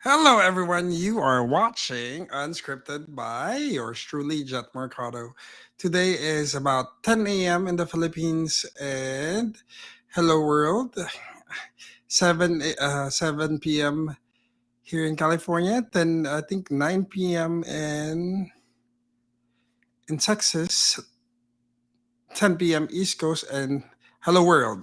Hello, everyone. You are watching Unscripted by yours truly, Jett Mercado. Today is about 10 a.m. in the Philippines, and hello, world. 7 p.m. here in California. Then I think 9 p.m. in Texas. 10 p.m. East Coast, and hello, world.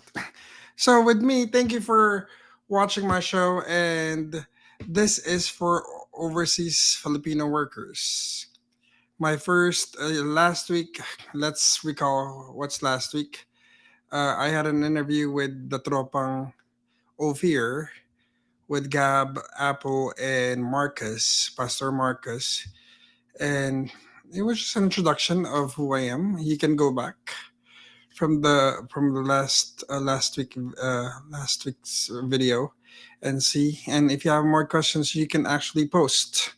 So with me, thank you for watching my show, and this is for overseas Filipino workers. My first last week, let's recall what's last week. I had an interview with the Tropang Ophir with Gab, Apple, and Marcus, Pastor Marcus, and it was just an introduction of who I am. You can go back from the last week's video and see. And if you have more questions, you can actually post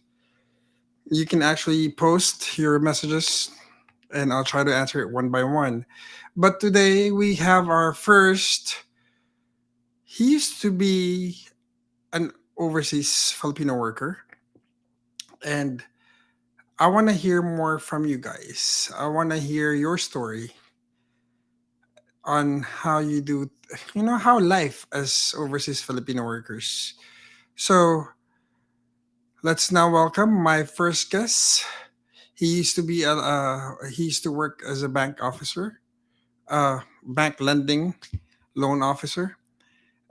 your messages, and I'll try to answer it one by one. But today we have our first. He used to be an overseas Filipino worker, and I want to hear more from you guys. I want to hear your story on how you do, how life as overseas Filipino workers. So let's now welcome my first guest. He used to work as a bank officer, bank lending loan officer,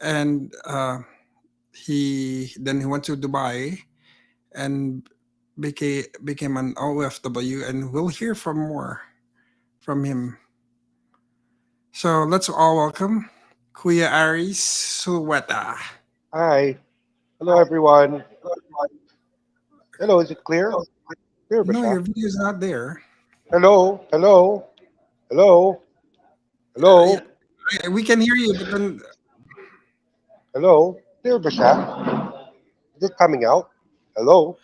and he went to Dubai and became an OFW, and we'll hear from more from him. So let's all welcome Kuya Aris Suweta. Hi. Hello, everyone. Hello, is it clear? Clear ba No, siya? your video is not there. Hello? Hello? Hello? Yeah, Hello? we can hear you, but then Hello? Clear ba siya? Is it coming out? Hello?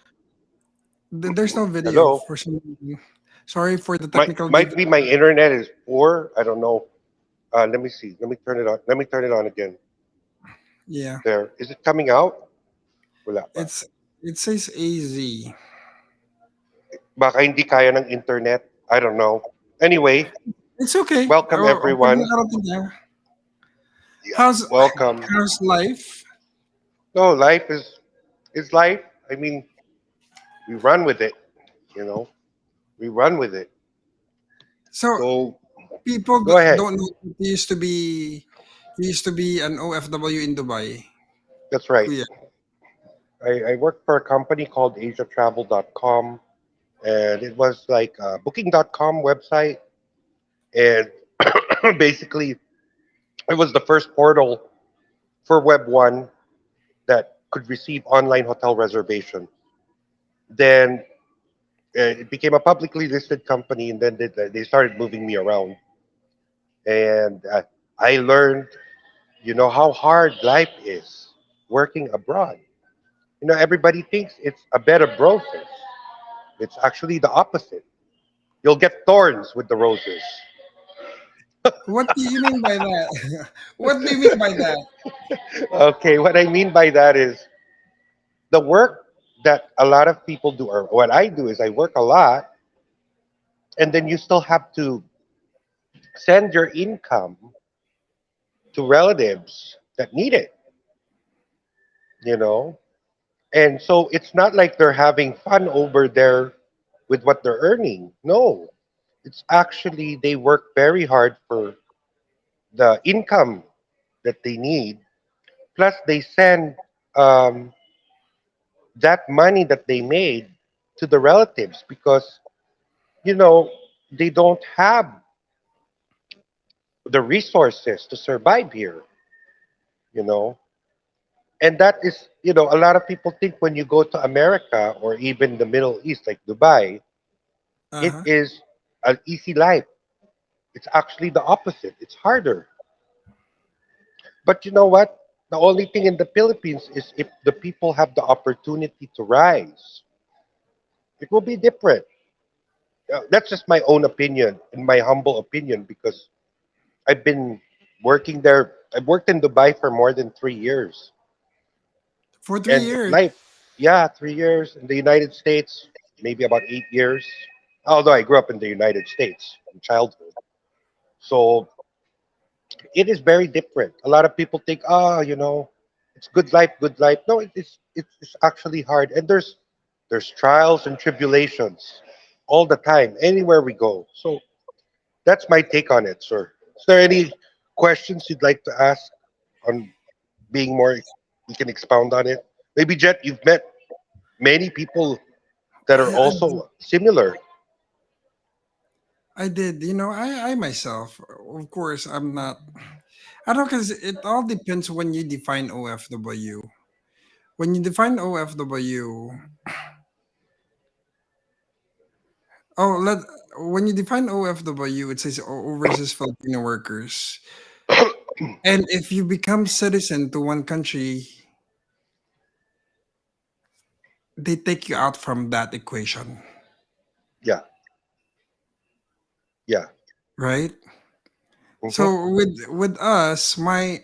there's no video Hello? for some reason. Sorry for the Might technical might difficulty. be my internet is poor. I don't know. Let me see. Let me turn it on. Let me turn it on again. Yeah, There. Is it coming out? Wala pa. it's it says AZ. Baka hindi kaya ng internet. I don't know. Anyway, It's okay. welcome Okay na everyone. karating na. Yeah. How's Welcome. how's life? No, life is life. I mean, we run with it, you know. We run with it. So So people go ahead. don't know that he used to be an OFW in Dubai. That's right. Kuya. I worked for a company called AsiaTravel.com, and it was like a Booking.com website. And basically, it was the first portal for Web 1 that could receive online hotel reservation. Then it became a publicly listed company, and then they started moving me around. And I learned, how hard life is working abroad. Everybody thinks it's a bed of roses. It's actually the opposite. You'll get thorns with the roses. What do you mean by that? What do you mean by that? Okay, what I mean by that is the work that a lot of people do, or what I do is I work a lot, and then you still have to send your income to relatives that need it, you know? And so it's not like they're having fun over there with what they're earning. No, it's actually they work very hard for the income that they need. Plus, they send um, that money that they made to the relatives because you know they don't have the resources to survive here. You know, and that is a lot of people think when you go to America or even the Middle East, like Dubai, Uh it huh. is an easy life. It's actually the opposite. It's harder. But you know what? The only thing in the Philippines is if the people have the opportunity to rise, it will be different. That's just my own opinion and my humble opinion because I've been working there. I've worked in Dubai for more than 3 years, For three and years. life. Yeah, 3 years in the United States, maybe about 8 years. Although I grew up in the United States in childhood, so it is very different. A lot of people think, it's good life, good life. No, it's actually hard, and there's trials and tribulations all the time, anywhere we go. So that's my take on it, sir. Is there any questions you'd like to ask on being more? We can expound on it. Maybe Jet, you've met many people that are I also similar. I did. I myself, of course, I'm not. I don't know, because it all depends when you define OFW. When you define OFW, oh, when you define OFW, it says overseas Filipino workers. And if you become citizen to one country, they take you out from that equation, Yeah, yeah. right? Hmm. So with us, my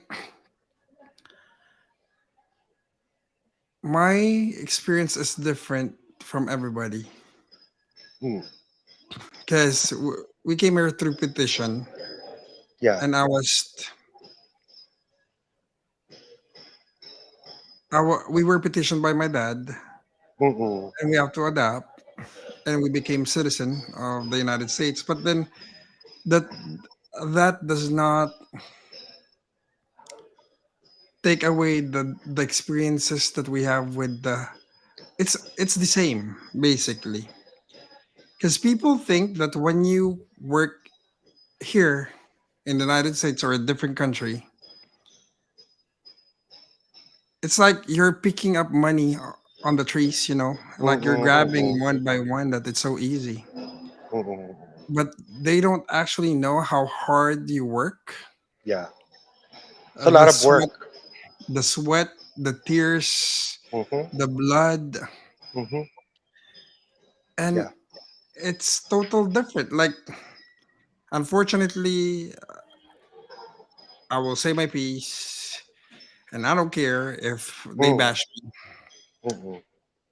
experience is different from everybody, Mm, because we came here through petition, yeah. and we were petitioned by my dad, Mm-mm. and we have to adapt, and we became citizen of the United States. But then that that does not take away the experiences that we have with the. It's the same basically, because people think that when you work here in the United States or a different country, it's like you're picking up money on the trees, like you're Mm-mm. grabbing Mm-mm. one by one, that it's so easy. Mm-mm. But they don't actually know how hard you work, Yeah. It's a the lot of sweat, work. the tears, Mm-hmm. the blood, Mm-hmm. and Yeah. it's total different. Like, unfortunately, I will say my piece, and I don't care if they Mm. bash me. Mm-mm.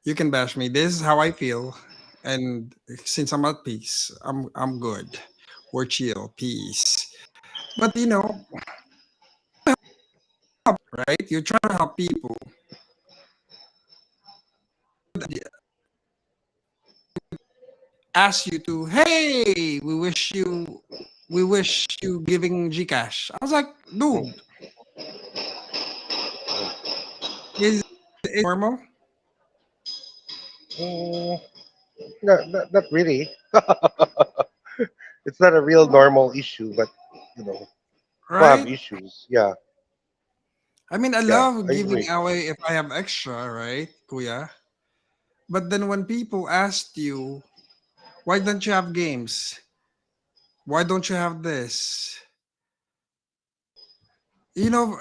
You can bash me. This is how I feel, and since I'm at peace, I'm good. We're chill, peace. But right? You're trying to help people. Ask you to, hey, we wish you giving Gcash. I was like, Mm. dude, is it normal? Mm. No, not really. It's not a real normal issue, but you know, people have Right? issues. Yeah, I mean, I yeah, love I giving agree. away if I have extra, right, Kuya? But then when people ask you, why don't you have games? Why don't you have this?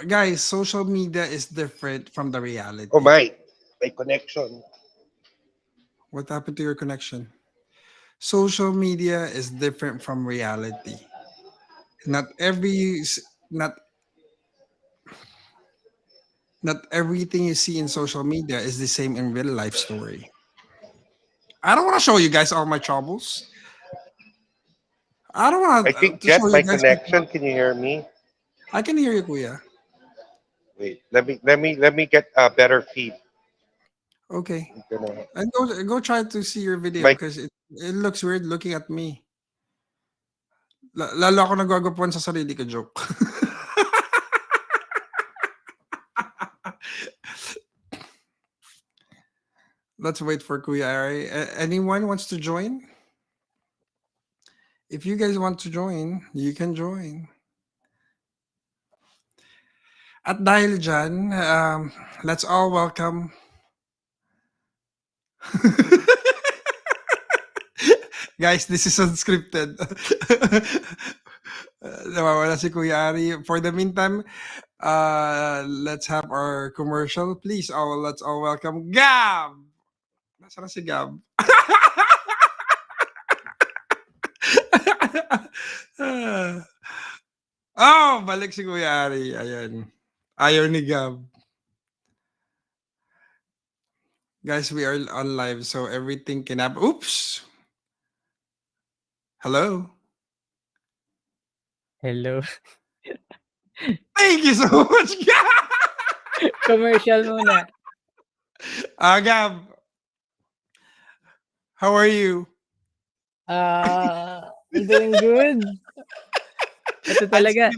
Guys, social media is different from the Oh reality. my connection. What happened to your connection? Social media is different from reality. Not every s- not everything you see in social media is the same in real life story. I don't want to show you guys all my troubles. I don't I want think to show Jet, you my guys my connection. Can you hear me? I can hear you, Kuya. Wait, let me get a better feed. Okay. I'm gonna, And go try to see your video, my because it looks weird looking at me. Lalo ako nagwagwapuan sa sarili ko, joke. Let's wait for Kuya Ari. Anyone wants to join? If you guys want to join, you can join. At dahil dyan, let's all welcome. Guys, this is unscripted. Nawawala si Kuya Ari. For the meantime, let's have our commercial. Please, let's all welcome Gab! Nasaan na si Gab? Oh, balik si Kuya Ari. Ayan. Ayaw ni Gab. Guys, we are on live, so everything can happen. Oops. Hello. Hello. Thank you so much. Commercial muna. Gab, how are you? I'm doing good. Ito talaga,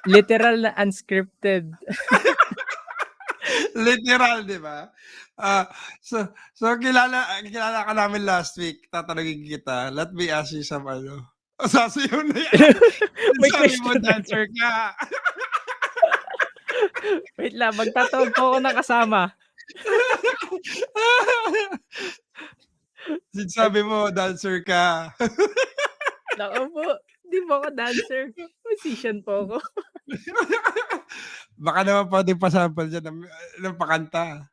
literal na unscripted. Literal, di ba? Ah, so kilala ka namin last week. Tatanungin kita. Let me ask you some ano. Sasayaw na yan. May Sabi mo, question na. dancer ka. Wait lang, magtatawag po ako ng kasama. Sabi mo, dancer ka. Naku po, di po ako dancer. Musician po ako. Baka naman pwede pasample dyan ng pakanta.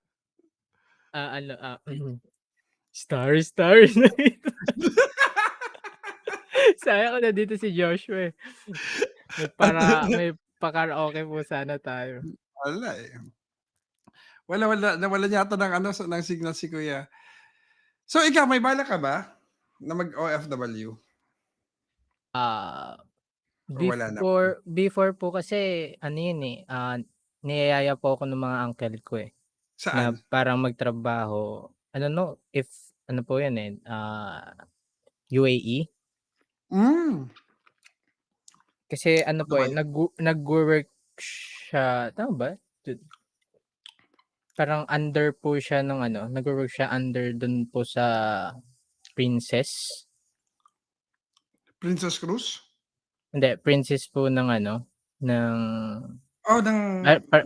Starry, starry. Sayang ko na dito si Joshua. May pa-karaoke po sana tayo. Wala eh. Nawala yata ng signal si Kuya. So ikaw, may bala ka ba na mag-OFW? Wala na. Before po kasi niyayaya po ako ng mga uncle ko na Saan? parang magtrabaho. I don't know if ano po yan UAE. Kasi Dubai. nag-work siya, tama ba? Parang under po siya ng nag-work siya under dun po sa Princess. Princess Cruz? Hindi, Princess po ng ng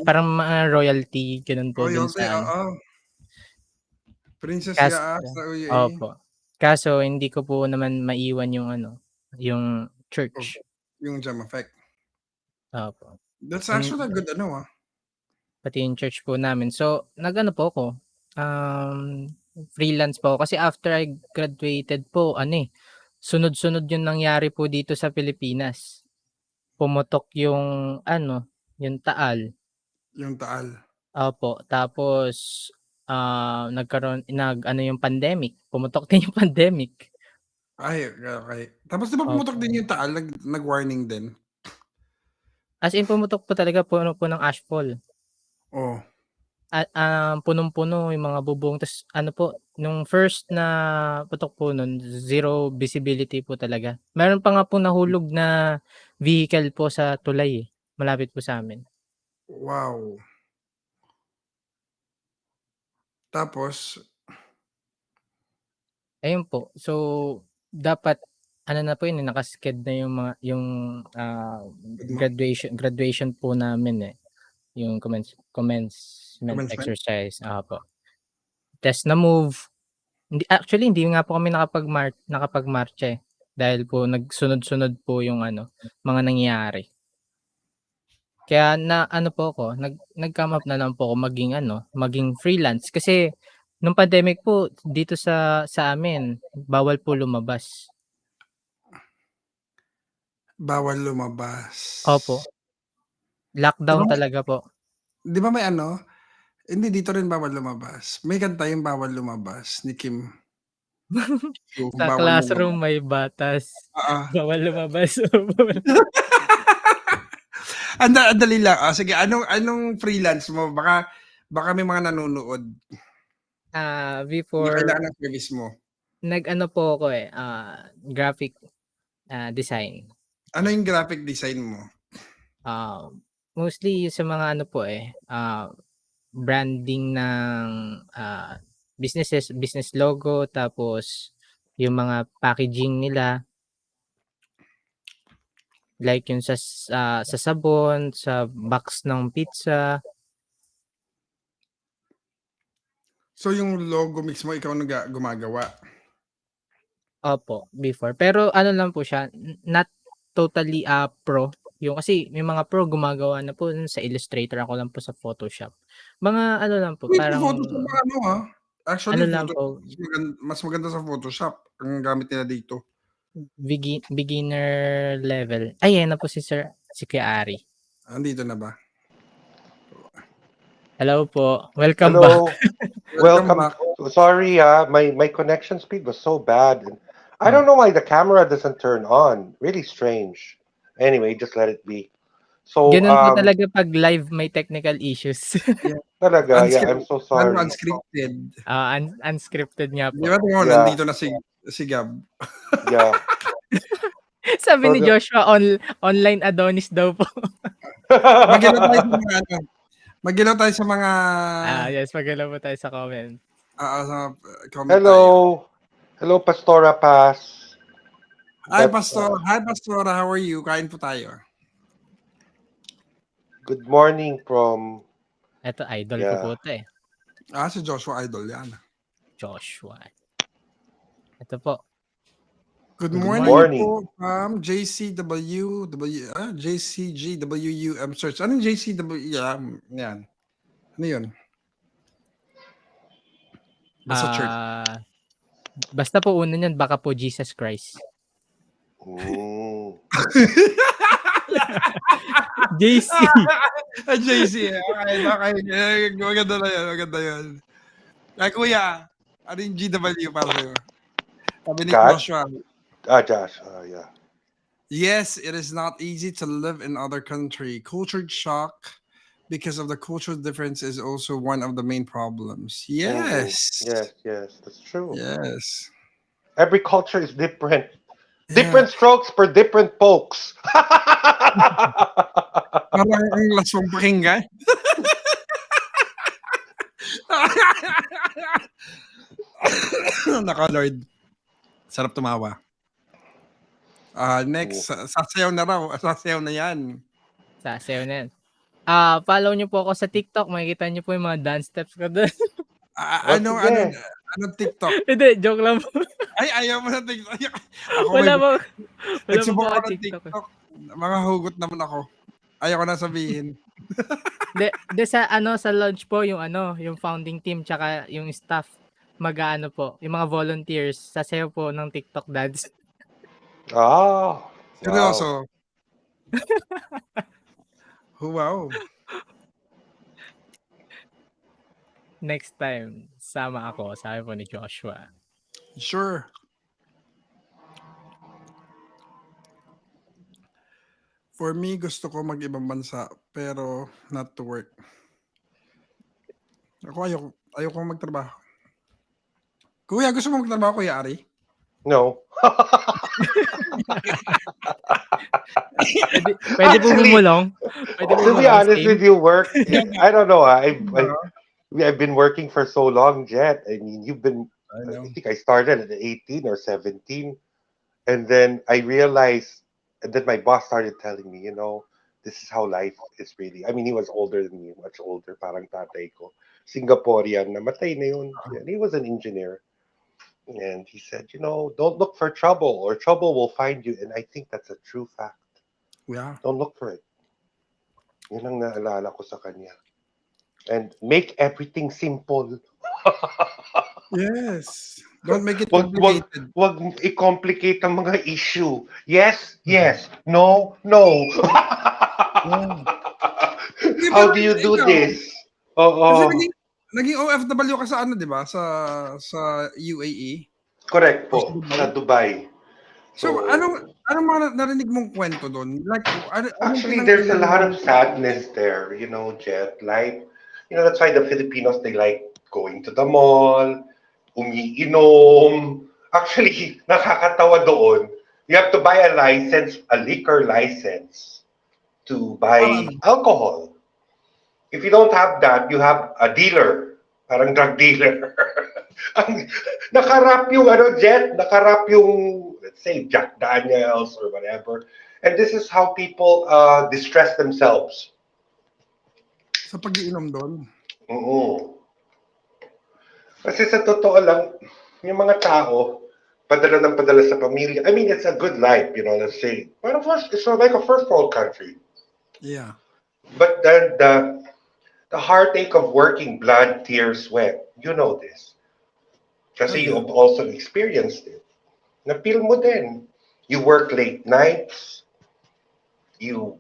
parang mga royalty ganun po dun royalty, sa Princess Kaso, sa UAE. opo. Kaso hindi ko po naman maiwan yung church. Yung jam effect. Opo. That's actually a good Pati yung church po namin. So, nag-ano po ako, freelance po ako. Kasi after I graduated po, sunod-sunod yung nangyari po dito sa Pilipinas. Pumutok yung taal. Yung taal. Opo. Tapos, yung pandemic. Pumutok din yung pandemic. Ay, okay. Tapos di ba pumutok din yung taal? Nag-warning din? As in, pumutok po talaga puno po ng ashfall. Oh. Punong-puno yung mga bubong. Tapos nung first na putok po nun, zero visibility po talaga. Meron pa nga po nahulog na vehicle po sa tulay malapit po sa amin. Wow. Tapos? Ayun po. So, dapat na po yun, nakasked na yung graduation po namin yung commencement exercise. Po. Test na move. Hindi nga po kami nakapag-marcha dahil po nagsunod-sunod po yung mga nangyayari. Kaya po ako, nag-come up na lang po ako maging freelance kasi nung pandemic po dito sa amin, bawal po lumabas. Bawal lumabas. Opo. Lockdown talaga po. Di ba may hindi dito rin bawal lumabas. May kanta yung bawal lumabas ni Kim. Sa classroom may batas. Bawal lumabas. Andali lang. Sige, anong freelance mo? Baka may mga nanonood. Before kailangan ng service mo. Po ako graphic design. Ano yung graphic design mo? Mostly sa mga branding ng business logo, tapos yung mga packaging nila. Like yung sa sabon, sa box ng pizza. So yung logo mix mo, ikaw gumagawa? Opo, before. Pero lang po siya, not totally pro. Yung kasi may mga pro gumagawa na po sa Illustrator, ako lang po sa Photoshop. Mga lang po, parang Photoshop actually, lang po, mas maganda sa Photoshop ang gamit nila dito. Beginner level. Ayan na po si Kuya Ari. Andito na ba? Hello po. Welcome back. Welcome Welcome. back. Sorry, my connection speed was so bad. And I Hmm. don't know why the camera doesn't turn on. Really strange. Anyway, just let it be. So, Gano'n po talaga 'pag live may technical issues. Yeah. talaga, yeah, I'm Unscripted. so Lalo sorry. unscripted. Unscripted nga Di po. ba tingnan mo, Yeah, nandito na si Gab. yeah. Sabi So ni Joshua online Adonis daw po. Mag-ilaw tayo sa mga ano, mag-ilaw tayo sa mga Yes, mag-hello po tayo sa comment. sa comment tayo. Hello. Hello, Pastora Paz. Hi, That's Pastor. Hi, Pastora. How are you? Kain po tayo. good morning from, Eto idol ko po yeah. 'to, eh, Si Joshua Idol yan. Joshua. Ito po, Good good Good morning morning. morning. po from JCGWM search. Anong JCW? Yan. Ano yun? Basta church. Basta po una niyan baka po Jesus Christ. Mm. JC. JC. Okay. Maganda na yan. Maganda yan. Kuya, ano yung GW para sa'yo? Sabi ni God? Joshua, Josh. Yeah. yes, it is not easy to live in other country. Culture shock because of the cultural difference is also one of the main problems. Mm-mm. Yes. Yes, that's true. Yes. Every culture is different. Yeah. Different strokes for different folks. Parang ang lasong pakinggan. Naka Lord. Sarap tumawa. Next, sasayaw na raw. Sasayaw na yan. Sasayaw na yan. Follow niyo po ako sa TikTok, makikita niyo po yung mga dance steps ko doon. Sige. Anong TikTok? Hindi, joke lang po. Ay, ayaw mo na TikTok. Ako Wala may, pa nagsubok po ako ako ng TikTok, eh. TikTok. Mga hugot naman ako. Ayaw ko na sabihin. Hindi sa launch po yung founding team tsaka yung staff mag-aano po, yung mga volunteers sasayaw po ng TikTok dance. Wow. Seryoso. Wow. Next time, sama ako, sabi po ni Joshua. Sure. For me, gusto ko mag-ibang bansa, pero not to work. Ako ayoko magtrabaho. Kuya, gusto mo magtrabaho, Kuya Ari? No. Pwede po Actually, bumulong. Pwede po to be bumulong. honest with you, work, I don't know. I've been working for so long, Jet. I mean, I know. I think I started at 18 or 17. And then I realized, and then my boss started telling me, this is how life is really. I mean, he was older than me, much older, parang tatay ko. Singaporean, namatay na yun. And he was an engineer. And he said, don't look for trouble or trouble will find you. And I think that's a true fact. Yeah. Don't look for it. Yun ang naalala ko sa kanya. And make everything simple. Yes. Don't make it Wag, wag, complicated. wag i-complicate ang mga issue. Yes, yes. No, no. Yeah. Hindi, How pero do you do ikaw, this? kasi Oo. naging OFW ka sa ano, di ba? Sa UAE Correct or sa po. Dubai. Sa Dubai. So, anong mga narinig mong kwento doon? Like, anong Actually, there's a pinanggalingan lot mo? of sadness there, Jet. Like, that's why the Filipinos, they like going to the mall, umiinom. Actually, nakakatawa doon. You have to buy a liquor license to Para buy ano? alcohol. If you don't have that, you have a dealer. Parang drug dealer. Nakarap yung Jet, nakarap yung, let's say, Jack Daniels or whatever. And this is how people distress themselves. Sa pag-iinom doon? Oo. Kasi sa totoo lang, yung mga tao, padala ng padala sa pamilya. I mean, it's a good life, let's say. But it's like a first world country. Yeah. But then the heartache of working, blood, tears, sweat, you know this. Oh, Kasi yeah. you've also experienced it. Na-feel mo din. You work late nights. You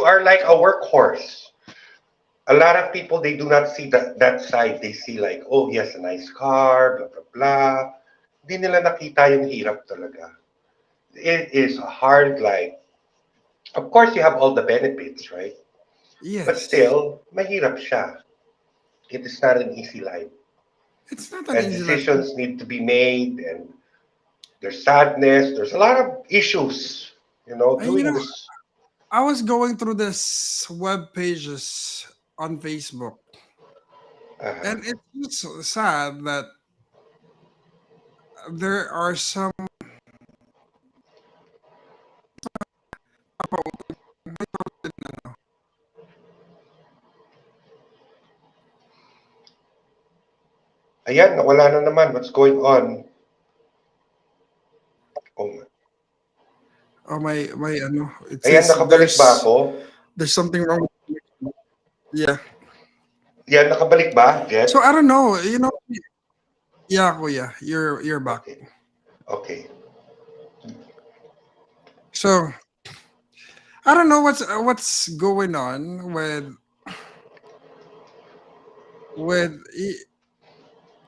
are like a workhorse. A lot of people, they do not see that side. They see like, oh, he has a nice car, blah blah blah. Hindi nila nakita yung hirap talaga. It is a hard life. Of course, you have all the benefits, right? But Yes. still, mahirap siya. It is not an easy life. It's not an And easy life. decisions need to be made, and there's sadness. There's a lot of issues, And doing this. I was going through this web pages on Facebook, Uh, and it's just so sad that there are some ayan, nawala na naman. What's going on? Oh, oh my ano, it ayan, says nakabalik ba ako? there's something wrong. Yeah. Yan, nakabalik ba, So Jet? I don't know, yeah, kuya, you're back. Okay. Okay. So I don't know what's going on with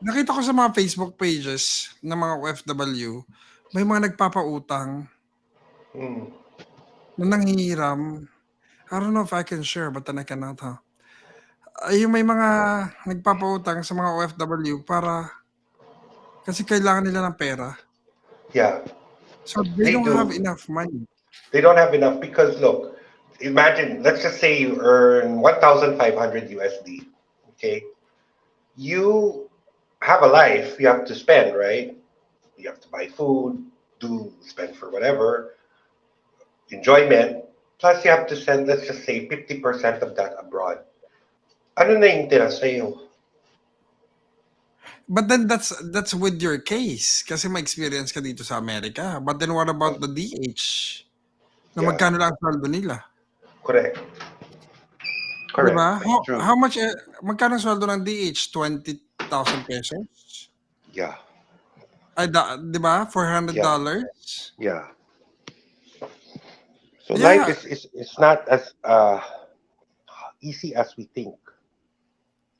nakita ko sa mga Facebook pages ng mga OFW, may mga nagpapautang Hmm. na nanghihiram. I don't know if I can share, but then I cannot, huh? Yung may mga nagpapautang sa mga OFW kasi kailangan nila ng pera. Yeah, So they they don't have do. enough money. They don't have enough because look, imagine, let's just say you earn 1,500 USD. Okay. You have a life you have to spend, right? You have to buy food, spend for whatever, enjoyment. Plus, you have to send, let's just say, 50% of that abroad. Ano na yung tira sa'yo? But then that's with your case kasi may experience ka dito sa Amerika. But then what about the DH? Na Yeah, magkano lang ang sweldo nila? correct. 'Di Correct. ba? That's true. How much magkano ang sweldo ng DH? 20,000 pesos? Yeah, Ay, 'di ba? yeah, $400? yeah. So life Yeah, is not as easy as we think.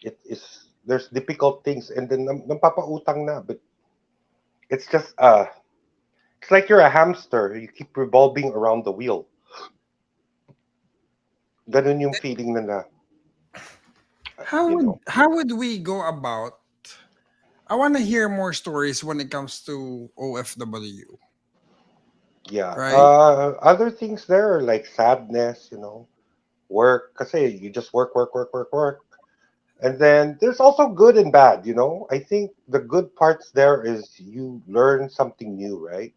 It is there's difficult things, and then nampapautang na, but it's just it's like you're a hamster. You keep revolving around the wheel. Ganun yung feeling na how you would know. how would we go about I want to hear more stories when it comes to OFW, Yeah. right? Other things there are like sadness, work. Kasi you just work, work, work, work, work. And then there's also good and bad. I think the good parts there is you learn something new, right?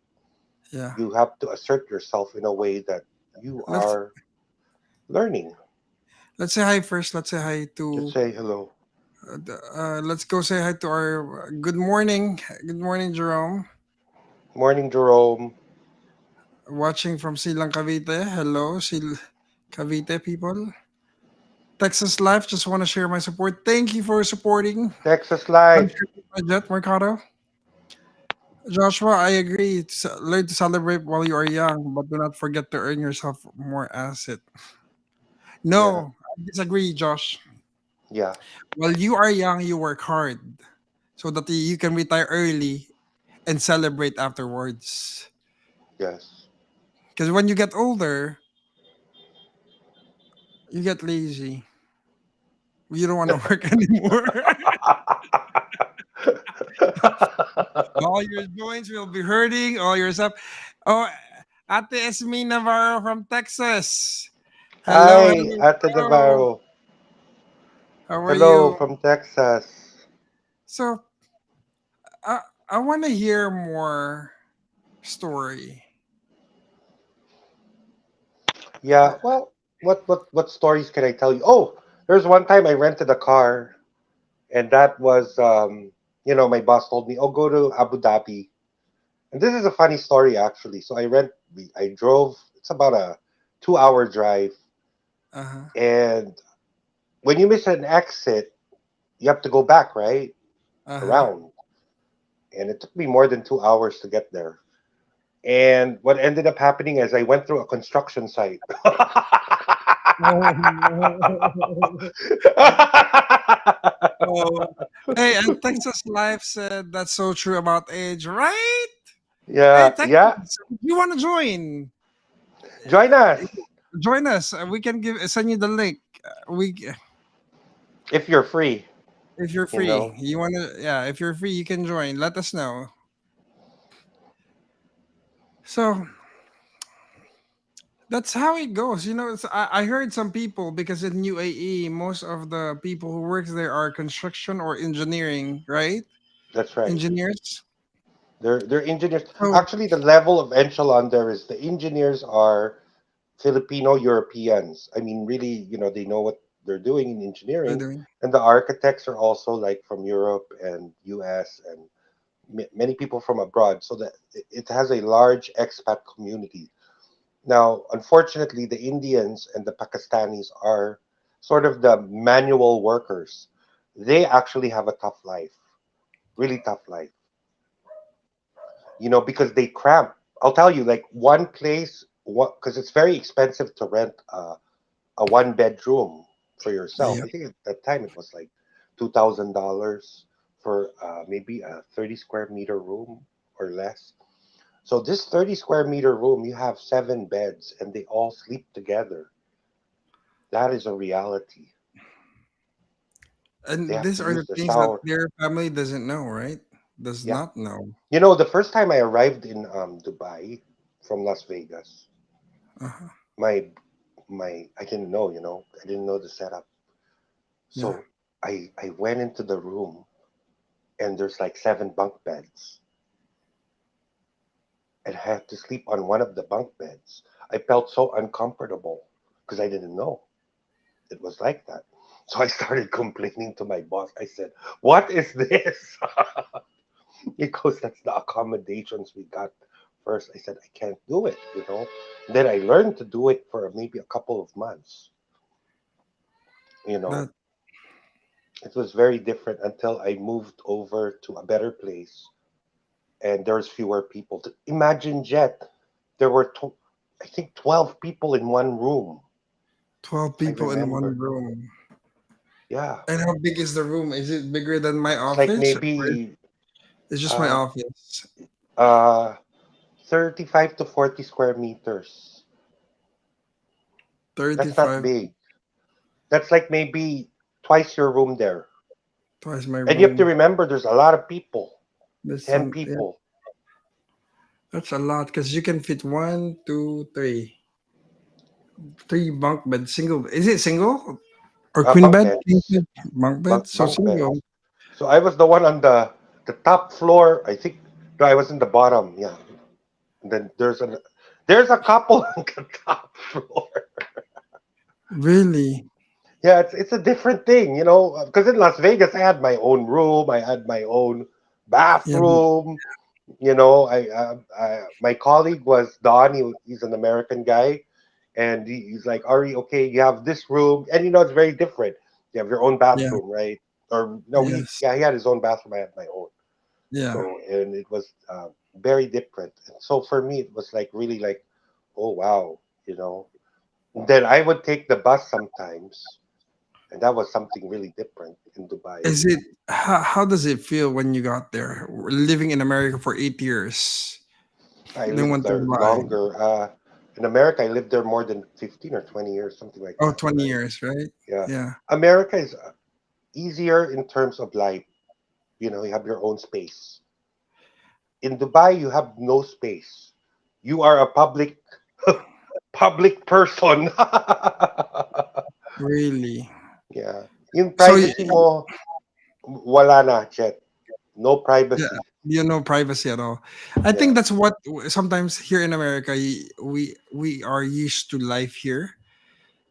Yeah. You have to assert yourself in a way that you Let's are learning. let's say hi first. Let's say hi Just to say hello. let's go say hi to our good morning. Good morning, Jerome. Morning, Jerome. Watching from Silang Cavite. Hello, Cavite people. Texas Life, just want to share my support. Thank you for supporting Texas Life. Unscripted by Jett Mercado. Joshua, I agree. Learn to celebrate while you are young, but do not forget to earn yourself more asset. Yeah, No, I disagree, Josh. yeah, While you are young, you work hard so that you can retire early and celebrate afterwards. yes. Because when you get older, you get lazy. You don't want to work anymore. All your joints will be hurting. All your stuff. Oh, Ate Esme Navarro from Texas. Hello, Hi, hello, Ate hello. Navarro. How are Hello you? from Texas. So, I I want to hear more story. Yeah, well, what stories can I tell you? Oh, there's one time I rented a car, and that was my boss told me, "Oh, go to Abu Dhabi." And this is a funny story actually. So I drove. It's about a 2-hour drive, Uh huh. and when you miss an exit, you have to go back, right? Uh huh. Around. And it took me more than 2 hours to get there. And what ended up happening is I went through a construction site. Oh no. Oh. Hey, and Texas Life said that's so true about age, right? Hey, Yeah, yeah. Texas, if you want to join? Join us Join us. We can give send you the link. We if you're free. if you're You free, know, you want to yeah, if you're free, you can join. Let us know. So that's how it goes. I heard some people because in UAE, most of the people who works there are construction or engineering, right? that's right. Engineers. They're engineers. So Actually, the level of echelon there is the engineers are Filipino Europeans. I mean, really, they know what they're doing in they're engineering, doing. and the architects are also like from Europe and US and many people from abroad. So that it has a large expat community. Now, unfortunately, the Indians and the Pakistanis are sort of the manual workers. They actually have a tough life, really tough life, because they cramp. I'll tell you, like one place, what because it's very expensive to rent a one bedroom for yourself. Yeah. I think at that time it was like $2,000 for maybe a 30 square meter room or less. So this 30 square meter room, you have seven beds, and they all sleep together. That is a reality. They And have these to are use the the things that shower. their family doesn't know, right? Does Yeah. not know. The first time I arrived in Dubai from Las Vegas, Uh-huh. my I didn't know, I didn't know the setup. Yeah. So I went into the room, and there's like seven bunk beds, and I had to sleep on one of the bunk beds. I felt so uncomfortable because I didn't know it was like that. So I started complaining to my boss. I said, "What is this?" He goes, "That's the accommodations we got first." I said, "I can't do it." Then I learned to do it for maybe a couple of months. You know, That it was very different until I moved over to a better place, and there's fewer people. Imagine, Jet, there were, I think, 12 people in one room. 12 I people in one remember. room. Yeah, And how big is the room? Is it bigger than my it's like office? Or maybe it's just my uh, office. uh, 35 to 40 square meters. That's not 35 big. That's like maybe twice your room there. twice my And you have to room. remember there's a lot of people, This 10 some yeah, people. that's a lot because you can fit one, two, three bunk bed. Single. Is it single or queen Bunk bed? King beds, bed? Bunk bed. So bunk single. beds. So I was the one on the top floor. I think no, I was in the bottom. Yeah. And then there's a couple on the top floor. Really? Yeah, it's a different thing. Because in Las Vegas I had my own room, I had my own Yeah. bathroom. My colleague was Don. He's an American guy, and he's like, Ari, okay, you have this room, and it's very different. You have your own Yeah. bathroom, right? Or no, Yes. he had his own bathroom. I had my own. Yeah. So, and it was very different. So for me, it was like really like, oh wow, you know. Then I would take the bus sometimes, and that was something really different in Dubai. Is it how does it feel when you got there? Living in America for 8 years, I then lived went to there Dubai. longer. In America, I lived there more than 15 or 20 years, something like Oh, that, 20 right? years, right? Yeah. Yeah. America is easier in terms of life. You have your own space. In Dubai, you have no space. You are a public person. Really. Yeah. Yung So privacy mo, wala na, Chet. No yeah, privacy. privacy at all. I think Yeah. that's what sometimes here in America we are used to life here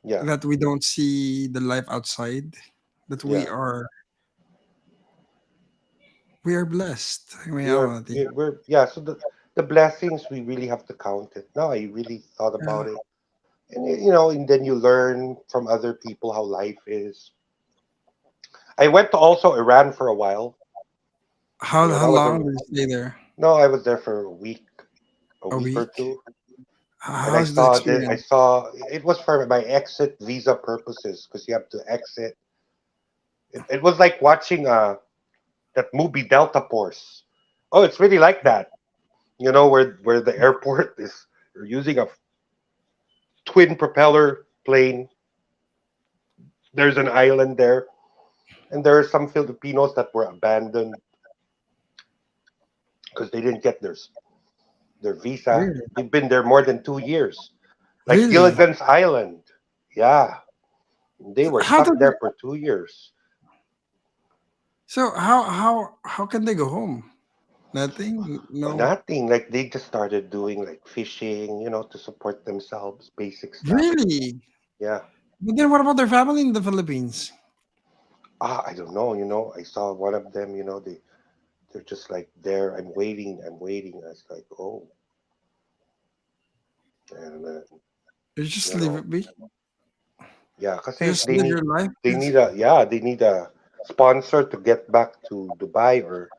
Yeah. that we don't see the life outside. That Yeah. we are blessed in We are reality. we're yeah, so the blessings we really have to count it. Now I really thought Yeah. about it. And then you learn from other people how life is. I went to also Iran for a while. How That was long a did you stay there? no, I was there for a week A or week? two. And I How's the saw that I experience? saw it was for my exit visa purposes because you have to exit. It was like watching that movie Delta Force. Oh, it's really like that. Where the airport is you're using a twin propeller plane. There's an island there, and there are some Filipinos that were abandoned because they didn't get their visa. Really? They've been there more than 2 years, like Really? Gilligan's Island. Yeah, they were How stuck did there for 2 years. so how can they go home? Nothing? No. Nothing. Like they just started doing like fishing, to support themselves, basic stuff. Really? Yeah. But then what about their family in the Philippines? I don't know. I saw one of them. They're just like there. I'm waiting. I'm waiting. I was like, oh, and You just you leave know, it be. yeah, You because just live your life. they need a sponsor to get back to Dubai or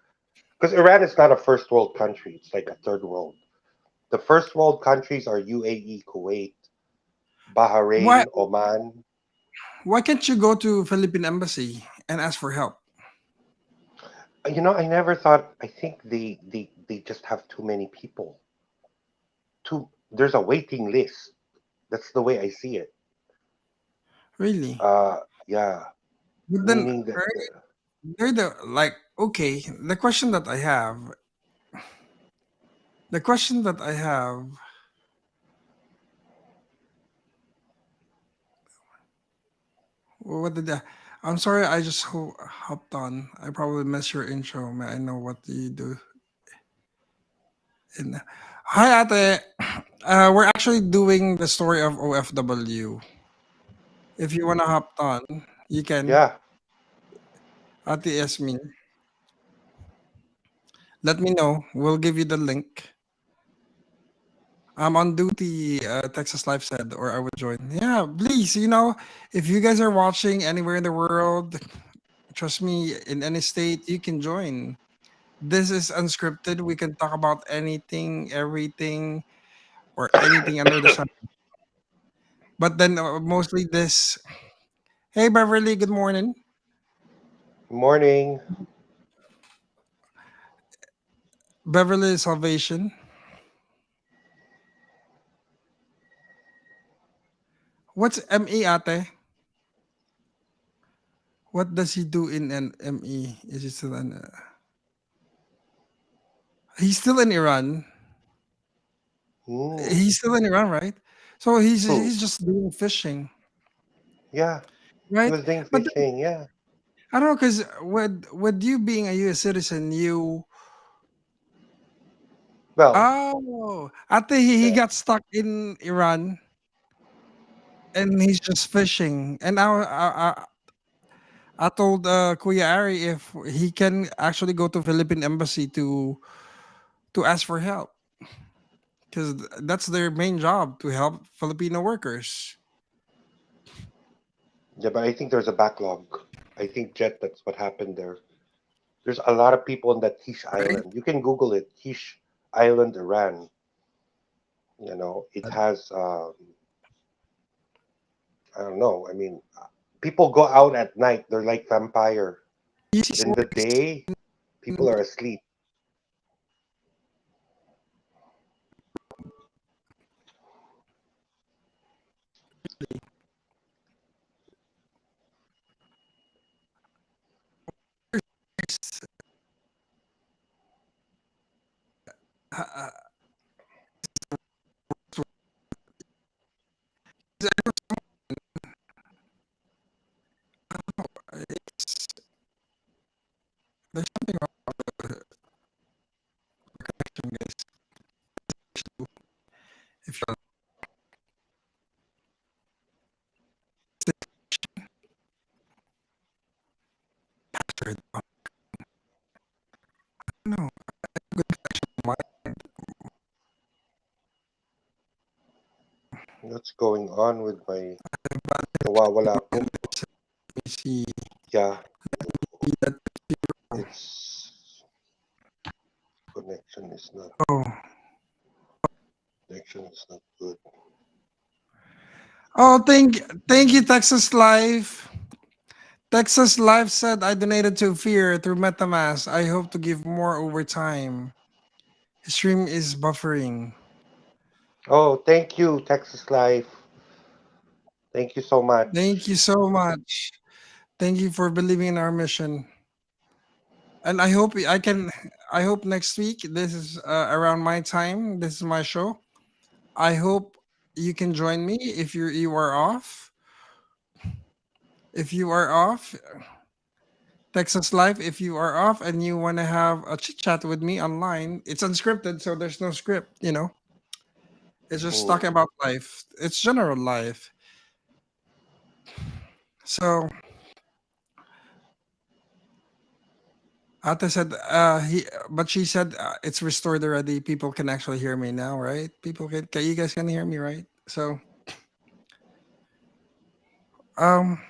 because Iran is not a first world country. It's like a third world. The first world countries are UAE, Kuwait, Why Bahrain, Oman. why can't you go to Philippine embassy and ask for help? I never thought. I think they just have too many people. There's a waiting list. That's the way I see it. Really? Uh, yeah, But then meaning that they're the like okay, the question that I have, what did I, I'm sorry, I just hopped on. I probably missed your intro. May I know what you do? In, hi, Ate. We're actually doing the story of OFW. If you wanna hop on, you can. yeah, Ate Yasmin, let me know. We'll give you the link. I'm on duty, Texas Life said, or I would join. Yeah, please, if you guys are watching anywhere in the world, trust me, in any state, you can join. This is unscripted. We can talk about anything, everything, or anything under the sun. But then mostly this. Hey, Beverly, good morning. morning. Beverly Salvation. What's ME, ate? What does he do in an ME? Is he still in? He's still in Iran. Mm, He's still in Iran, right? So he's who? he's just doing fishing, Yeah, he right? was doing But fishing. Yeah. I don't know, because with you being a U.S. citizen, Well, I think he yeah, got stuck in Iran and he's just fishing. And I told Kuya Ari if he can actually go to Philippine embassy to ask for help because that's their main job to help Filipino workers. yeah, but I think there's a backlog. I think Jet, that's what happened there. There's a lot of people on that Kish Right? Island. You can Google it, Kish Island, Iran. It has. I don't know. I mean, people go out at night. They're like vampire. He's In the day, people are asleep. uh, it's, there's something wrong with the connection, guys. If you're answered, no, good connection. What's going on with my nawawala ako? Let me see. Yeah, That, it's connection is not oh, Connection is not good. Oh, thank you, Texas Life. Texas Life said I donated to Fear through MetaMask. I hope to give more over time. His stream is buffering. Oh, thank you, Texas Life. Thank you so Thank you much. so much. Thank you for believing in our mission. And I hope I can. I hope next week. This is around my time. This is my show. I hope you can join me if you are off. If you are off, Texas Live. If you are off and you want to have a chit chat with me online, it's unscripted, so there's no script. It's just Mm. talking about life. It's general life. So Ate said, but she said it's restored already. People can actually hear me now, right? You guys can hear me, right? So, um,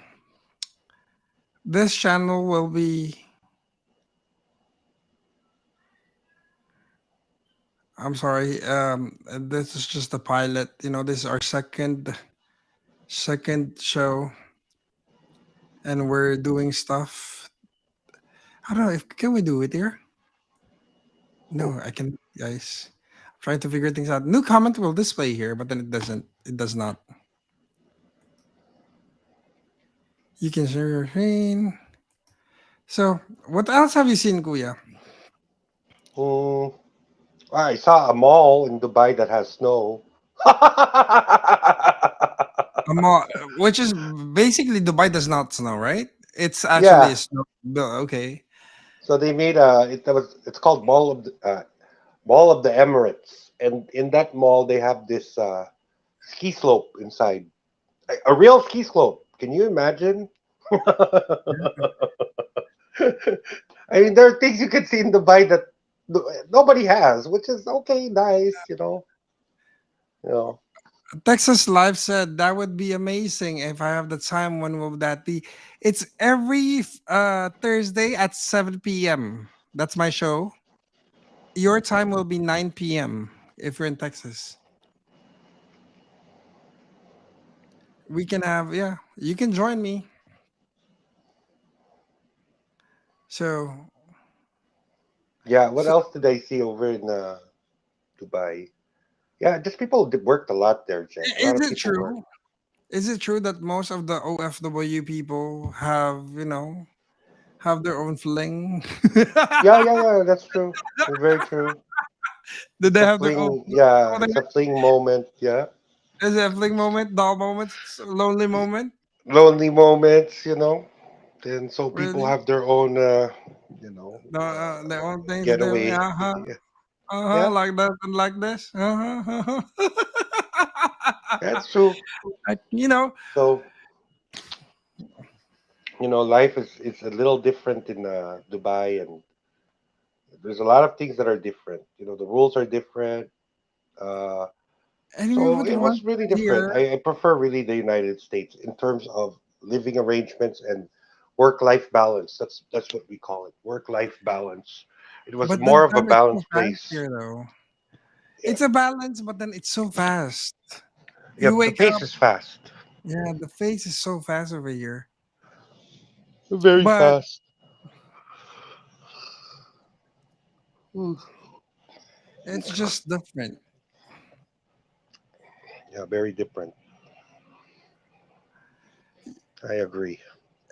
this channel will be. I'm sorry. This is just a pilot. This is our second show, and we're doing stuff. I don't know if can we do it here. No, I can, guys. I'm trying to figure things out. New comment will display here, but then it doesn't. It does not. You can share your screen. So, what else have you seen, Kuya? Mm. I saw a mall in Dubai that has snow. A mall, which is basically Dubai does not snow, right? It's actually a Yeah, snow. Okay, so they made it's called Mall of the Emirates, and in that mall they have this ski slope inside, a real ski slope. Can you imagine? I mean, there are things you can see in Dubai that nobody has, which is okay, nice, you know. Texas Live said that would be amazing if I have the time. When will that be? It's every Thursday at 7 p.m. That's my show. Your time will be 9 p.m. if you're in Texas. We can have, yeah. You can join me. So, Yeah, what so else did I see over in Dubai? Yeah, just people worked a lot there, Jen. A lot is of it people work. true? Is it true that most of the OFW people have their own fling? Yeah, yeah, yeah, that's true. Very true. Did It's they a have their own fling, fling yeah, over it's a there? fling moment, yeah. Is it a fling moment, dull moment, lonely moment? Lonely moments, and so people Really? have their own, Their own thing to do. getaway. Uh-huh. Yeah, Uh-huh. yeah, Like that and like this. Uh-huh. that's true. Like, you know, So, life is a little different in Dubai, and there's a lot of things that are different. The rules are different. Uh, and we so would it want was really to different. hear, I prefer really the United States in terms of living arrangements and work-life balance. That's what we call it, work-life balance. It was but that more of a time it's so balanced fast place. here, though. Yeah, It's a balance, but then it's so fast. yeah. You The wake pace up, is fast, yeah, the face is so fast over here. very But fast. Mm. it's just different. Yeah, very different. I agree.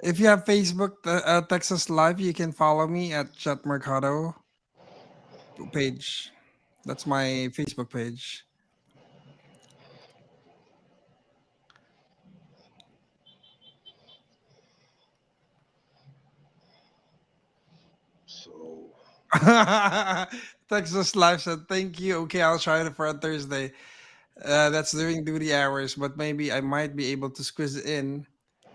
If you have Facebook, Texas Live, you can follow me at Jett Mercado page. That's my Facebook page. So Texas Live said, "Thank you. Okay, I'll try it for a Thursday. That's during duty hours, but maybe I might be able to squeeze it in.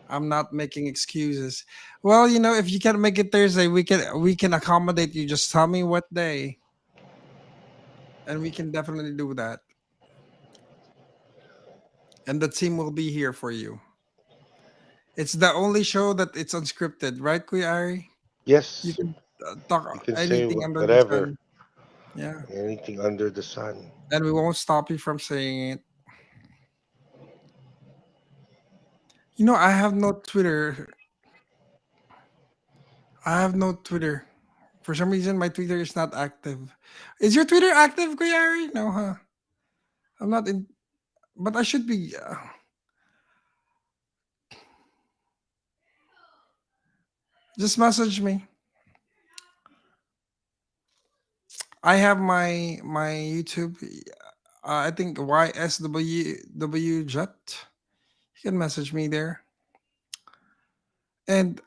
I'm not making excuses. Well, if you can make it Thursday, we can accommodate you. Just tell me what day, and we can definitely do that. And the team will be here for you. It's the only show that it's unscripted, right, Kuya Ari? You yes, can talk you can say anything under the whatever. sun. Yeah. Anything under the sun. And we won't stop you from saying it. I have no Twitter. I have no Twitter. For some reason, my Twitter is not active. Is your Twitter active, Kuyari? No, huh? I'm not in. But I should be. Just message me. I have my YouTube. I think YSWW Jet. You can message me there. And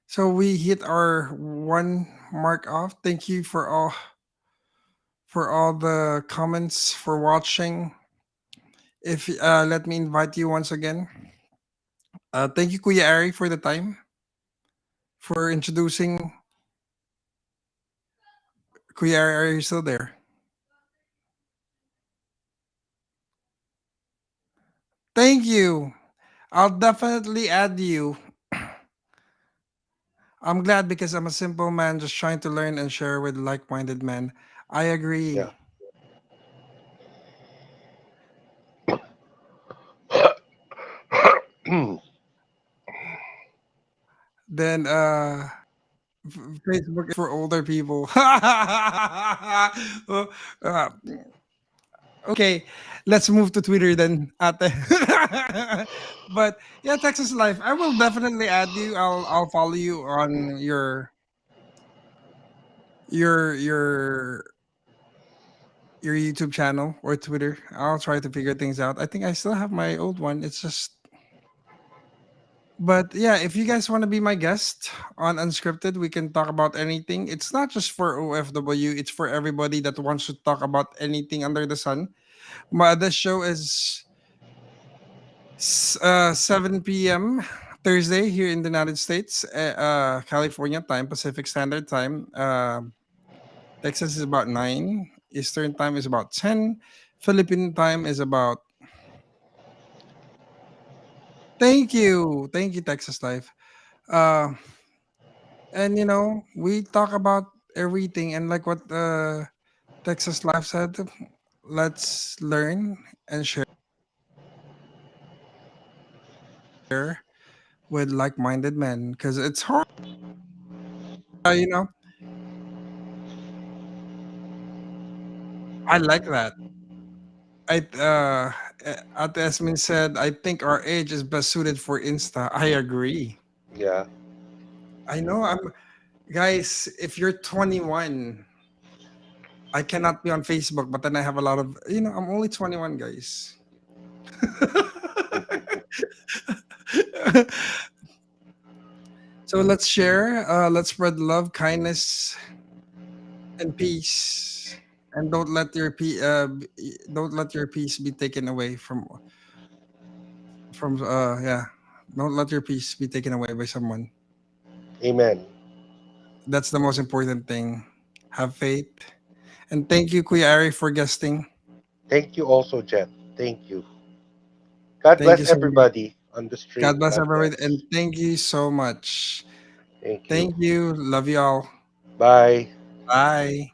so we hit our one mark off. Thank you for all the comments, for watching. If Let me invite you once again. Thank you, Kuya Ari, for the time, for introducing. Kuya Ari, are you still there? Thank you. I'll definitely add you. I'm glad because I'm a simple man just trying to learn and share with like-minded men. I agree. Yeah. Then Facebook is for older people. Oh, uh, okay, let's move to Twitter then, ate. But yeah, Texas Life. I will definitely add you. I'll follow you on your your YouTube channel or Twitter. I'll try to figure things out. I think I still have my old one. It's just But yeah, if you guys want to be my guest on Unscripted, we can talk about anything. It's not just for OFW, it's for everybody that wants to talk about anything under the sun. This show is 7 p.m. Thursday here in the United States, California time, Pacific Standard Time. Texas is about 9. Eastern time is about 10. Philippine time is about. Thank you. Thank you, Texas Life. Uh, and we talk about everything, and like what Texas Life said, let's learn and share with like-minded men because it's hard. uh, you know I like that. At Esmin said, I think our age is best suited for Insta. I agree. Yeah. I know. I'm Guys, if you're 21, I cannot be on Facebook, but then I have a lot of, I'm only 21, guys. So let's share, let's spread love, kindness, and peace. And don't let your peace be taken away from yeah. Don't let your peace be taken away by someone. Amen. That's the most important thing. Have faith. And thank you, Kuya Ari, for guesting. Thank you also, Jet. Thank you. God Thank bless you so much. everybody on the God stream. bless God everybody, and bless. thank you so much. Thank you. Thank you. Love you all. Bye. Bye.